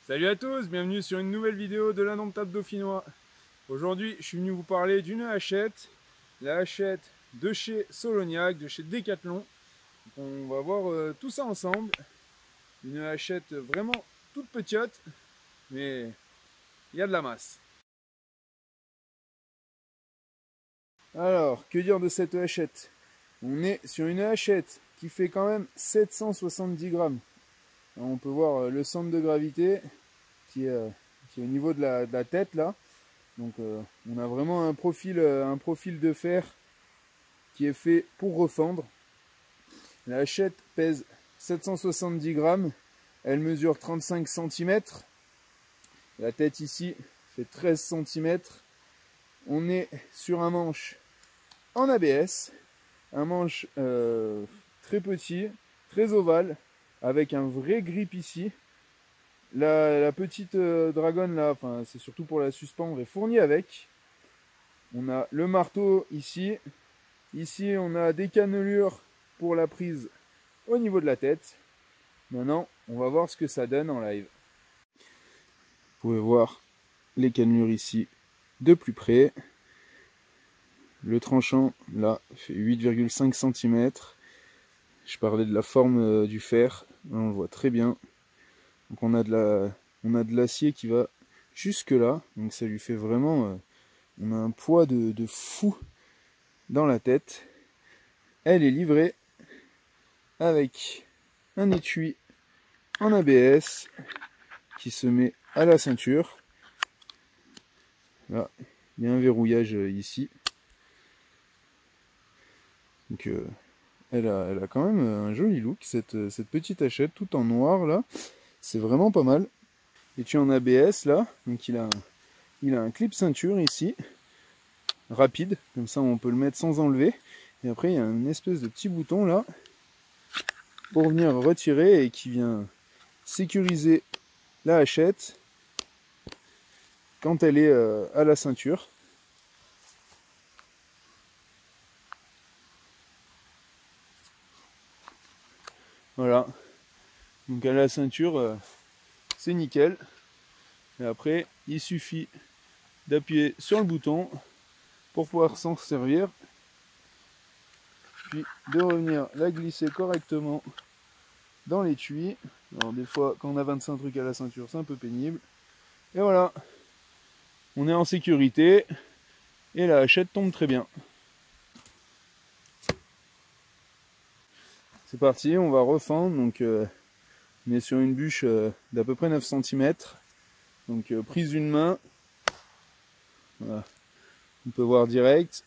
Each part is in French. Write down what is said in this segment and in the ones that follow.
Salut à tous, bienvenue sur une nouvelle vidéo de l'Indomptable Dauphinois. Aujourd'hui, je suis venu vous parler d'une hachette, la hachette de chez Solognac, de chez Decathlon. Donc on va voir tout ça ensemble. Une hachette vraiment toute petite, mais il y a de la masse. Alors, que dire de cette hachette? On est sur une hachette qui fait quand même 770 grammes. Alors, on peut voir le centre de gravité qui est au niveau de la tête là. Donc on a vraiment un profil de fer qui est fait pour refendre. La hachette pèse 770 grammes. Elle mesure 35 cm. La tête ici fait 13 cm. On est sur un manche en ABS. Un manche très petit, très ovale, avec un vrai grip ici. La petite dragonne là, enfin, c'est surtout pour la suspendre, est fournie avec. On a le marteau ici. Ici, on a des cannelures pour la prise au niveau de la tête. Maintenant, on va voir ce que ça donne en live. Vous pouvez voir les cannelures ici de plus près. Le tranchant, là, fait 8,5 cm. Je parlais de la forme du fer. Là, on le voit très bien. Donc, on a de l'acier qui va jusque là. Donc, ça lui fait vraiment... on a un poids de fou dans la tête. Elle est livrée avec un étui en ABS qui se met à la ceinture. Là, il y a un verrouillage ici. Donc, elle a quand même un joli look, cette petite hachette, tout en noir là. C'est vraiment pas mal. Étui en ABS là. Donc, il a un clip ceinture ici. Rapide, comme ça on peut le mettre sans enlever. Et après, il y a une espèce de petit bouton là pour venir retirer et qui vient sécuriser la hachette quand elle est à la ceinture. Voilà, donc à la ceinture c'est nickel. Et après il suffit d'appuyer sur le bouton pour pouvoir s'en servir, puis de revenir la glisser correctement dans l'étui. Alors des fois quand on a 25 trucs à la ceinture c'est un peu pénible. Et voilà, on est en sécurité et la hachette tombe très bien. C'est parti, on va refendre. Donc on est sur une bûche d'à peu près 9 cm. Donc prise d'une main. Voilà. On peut voir direct.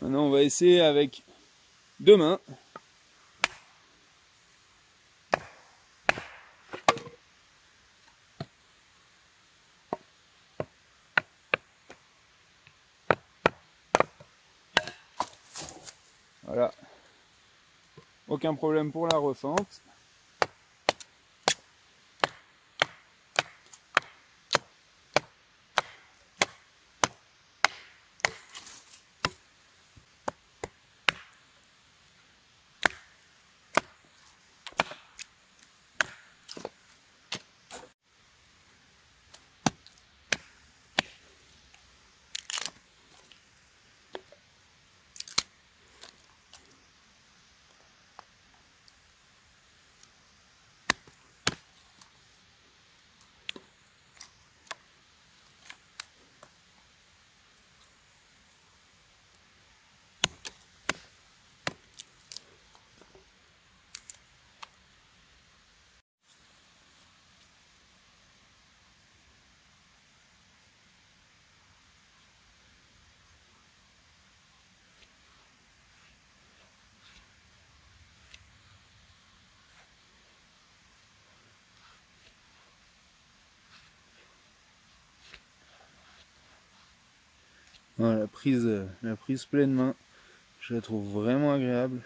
Maintenant on va essayer avec deux mains. Voilà. Aucun problème pour la refente. Voilà, la prise pleine main, je la trouve vraiment agréable.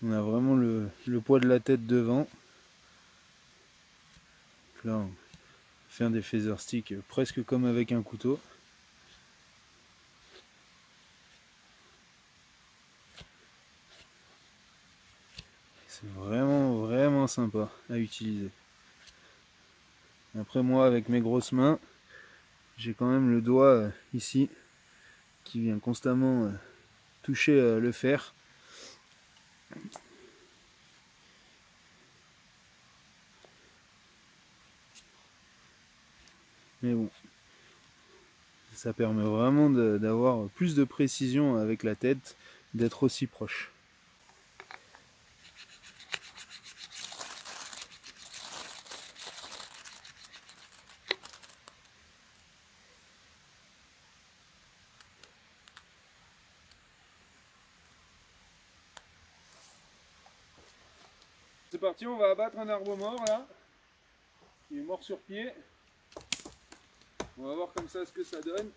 On a vraiment le poids de la tête devant. Là, on fait un des feather sticks presque comme avec un couteau. C'est vraiment sympa à utiliser. Après moi, avec mes grosses mains, j'ai quand même le doigt ici qui vient constamment toucher le fer. Mais bon, ça permet vraiment d'avoir plus de précision avec la tête, d'être aussi proche. C'est parti, on va abattre un arbre mort là. Il est mort sur pied. On va voir comme ça ce que ça donne.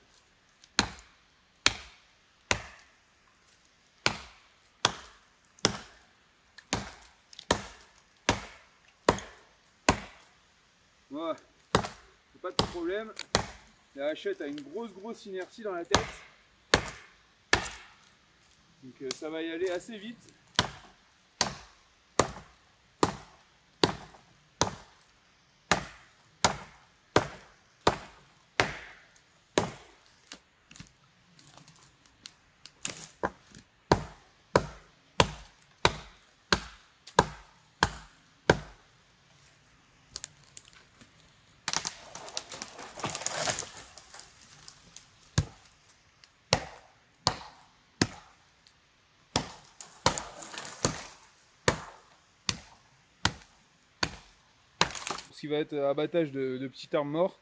Voilà, pas de problème. La hachette a une grosse inertie dans la tête. Donc ça va y aller assez vite. Ce qui va être abattage de petits arbres morts,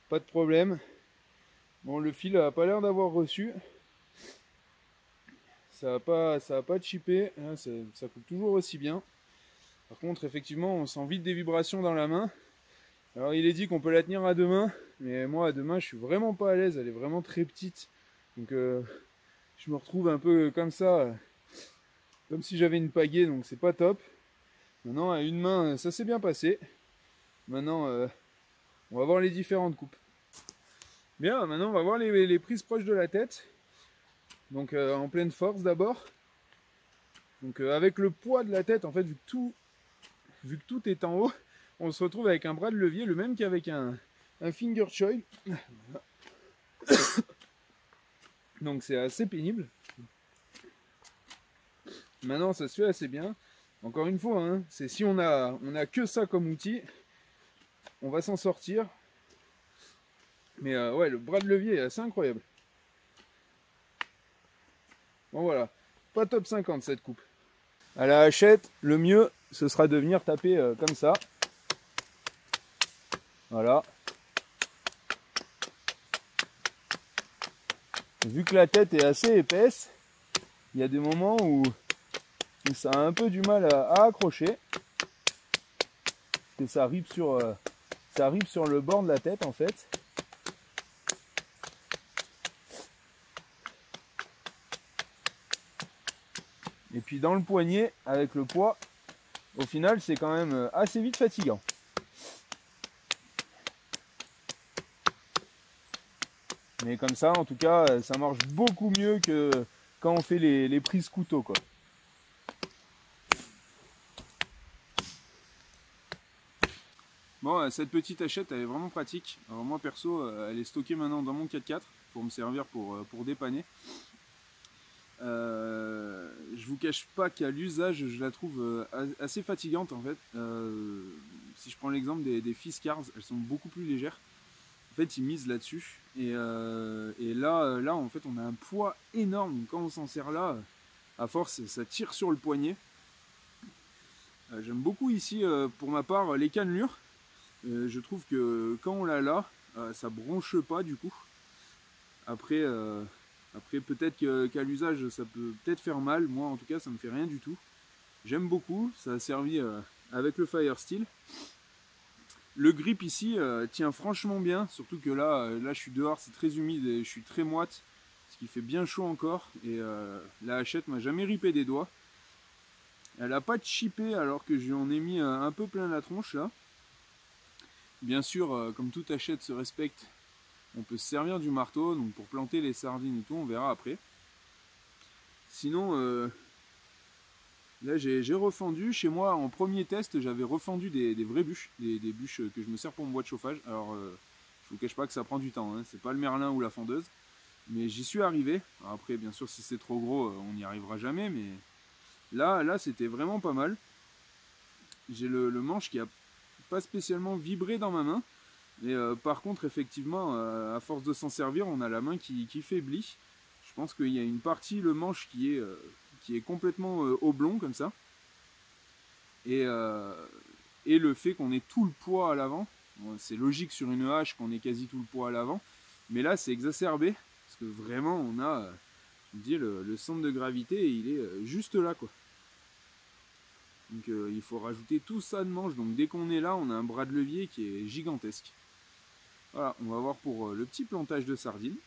pas de problème. Bon, le fil a pas l'air d'avoir reçu. Ça va pas chipper, hein, ça coupe toujours aussi bien. Par contre, effectivement, on sent vite des vibrations dans la main. Alors, il est dit qu'on peut la tenir à deux mains, mais moi, à deux mains, je suis vraiment pas à l'aise. Elle est vraiment très petite. Donc, je me retrouve un peu comme ça, comme si j'avais une pagaie, donc c'est pas top. Maintenant, à une main, ça s'est bien passé. Maintenant, on va voir les différentes coupes. Bien, maintenant, on va voir les prises proches de la tête. Donc, en pleine force d'abord. Donc, avec le poids de la tête, en fait, vu que tout est en haut, on se retrouve avec un bras de levier, le même qu'avec un finger choil. Donc, c'est assez pénible. Maintenant, ça se fait assez bien. Encore une fois, hein, c'est si on a que ça comme outil, on va s'en sortir. Mais ouais, le bras de levier est assez incroyable. Bon voilà, pas top 50 cette coupe. À la hachette, le mieux, ce sera de venir taper comme ça. Voilà. Vu que la tête est assez épaisse, il y a des moments où ça a un peu du mal à accrocher. Et ça arrive sur le bord de la tête en fait. Et puis dans le poignet, avec le poids, au final c'est quand même assez vite fatigant. Mais comme ça, en tout cas, ça marche beaucoup mieux que quand on fait les prises couteau, quoi. Bon, cette petite hachette, elle est vraiment pratique. Alors moi, perso, elle est stockée maintenant dans mon 4x4 pour me servir pour dépanner. Je vous cache pas qu'à l'usage, je la trouve assez fatigante, en fait. Si je prends l'exemple des Fiskars, elles sont beaucoup plus légères. En fait, ils misent là-dessus. Et là, en fait, on a un poids énorme. Donc, quand on s'en sert là, à force, ça tire sur le poignet. J'aime beaucoup ici, pour ma part, les cannelures. Je trouve que quand on l'a là, ça bronche pas du coup. Après peut-être qu'à l'usage, ça peut peut-être faire mal. Moi, en tout cas, ça me fait rien du tout. J'aime beaucoup. Ça a servi avec le Fire Steel. Le grip ici tient franchement bien, surtout que là je suis dehors, c'est très humide et je suis très moite, ce qui fait bien chaud encore. Et la hachette m'a jamais ripé des doigts. Elle n'a pas chippé alors que je lui en ai mis un peu plein la tronche là. Bien sûr, comme toute hachette se respecte, on peut se servir du marteau, donc pour planter les sardines et tout, on verra après. Sinon, là j'ai refendu. Chez moi, en premier test, j'avais refendu des vraies bûches, des bûches que je me sers pour mon bois de chauffage. Alors, je vous cache pas que ça prend du temps, hein. C'est pas le merlin ou la fondeuse, mais j'y suis arrivé. Alors après, bien sûr, si c'est trop gros, on n'y arrivera jamais, mais là c'était vraiment pas mal. J'ai le manche qui a pas spécialement vibré dans ma main, mais par contre, effectivement, à force de s'en servir, on a la main qui faiblit. Je pense qu'il y a une partie, le manche, qui est complètement oblong comme ça. Et le fait qu'on ait tout le poids à l'avant, bon, c'est logique sur une hache qu'on ait quasi tout le poids à l'avant, mais là c'est exacerbé, parce que vraiment on a, je dis, le centre de gravité, il est juste là, quoi. Donc il faut rajouter tout ça de manche, donc dès qu'on est là, on a un bras de levier qui est gigantesque. Voilà, on va voir pour le petit plantage de sardines.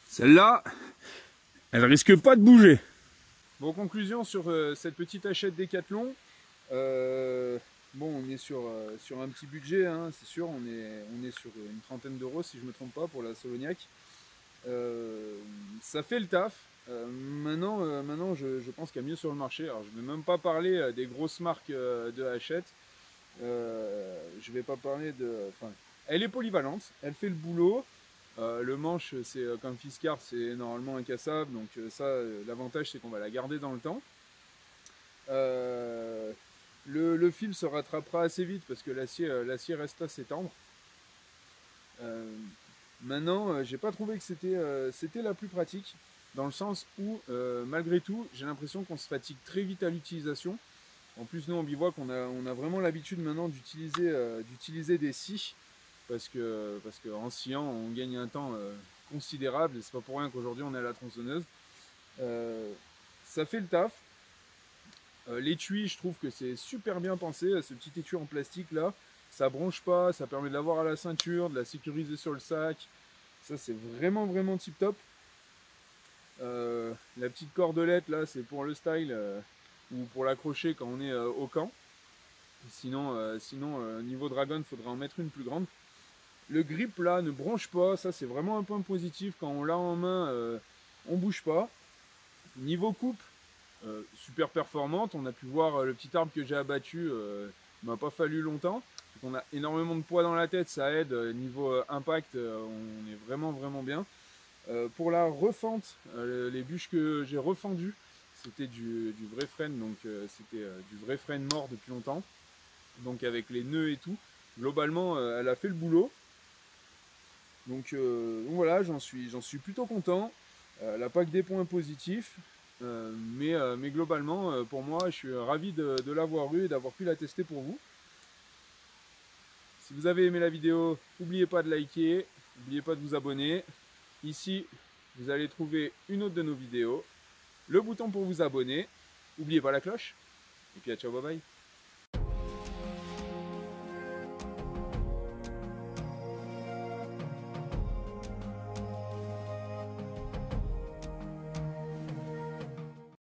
Celle-là, elle risque pas de bouger. Bon, conclusion sur cette petite hachette Décathlon. Bon, on est sur un petit budget, hein, c'est sûr. On est sur une trentaine d'euros, si je ne me trompe pas, pour la Soloniac. Ça fait le taf. Maintenant, je pense qu'il y a mieux sur le marché. Alors, je ne vais même pas parler des grosses marques de hachette. Je vais pas parler de... Enfin, elle est polyvalente, elle fait le boulot. Le manche, c'est comme Fiskars, c'est normalement incassable, donc ça, l'avantage c'est qu'on va la garder dans le temps. Le fil se rattrapera assez vite parce que l'acier reste assez tendre. Maintenant, j'ai pas trouvé que c'était la plus pratique, dans le sens où, malgré tout, j'ai l'impression qu'on se fatigue très vite à l'utilisation. En plus, nous en bivouac, on a vraiment l'habitude maintenant d'utiliser des scies. Parce que en sciant, on gagne un temps considérable, et c'est pas pour rien qu'aujourd'hui on est à la tronçonneuse. Ça fait le taf. L'étui, je trouve que c'est super bien pensé, ce petit étui en plastique là, ça bronche pas, ça permet de l'avoir à la ceinture, de la sécuriser sur le sac. Ça c'est vraiment tip top. La petite cordelette là, c'est pour le style ou pour l'accrocher quand on est au camp. Sinon, niveau dragon, il faudra en mettre une plus grande. Le grip là ne bronche pas, ça c'est vraiment un point positif. Quand on l'a en main, on bouge pas. Niveau coupe, super performante. On a pu voir le petit arbre que j'ai abattu, il m'a pas fallu longtemps. On a énormément de poids dans la tête, ça aide. Niveau impact, on est vraiment bien. Pour la refente, les bûches que j'ai refendues, c'était du vrai frêne, donc c'était du vrai frêne mort depuis longtemps. Donc avec les nœuds et tout, globalement elle a fait le boulot. Donc voilà, j'en suis plutôt content. Elle n'a pas que des points positifs, mais globalement, pour moi, je suis ravi de l'avoir eu et d'avoir pu la tester pour vous. Si vous avez aimé la vidéo, n'oubliez pas de liker, n'oubliez pas de vous abonner. Ici, vous allez trouver une autre de nos vidéos, le bouton pour vous abonner. N'oubliez pas la cloche. Et puis à ciao, bye bye.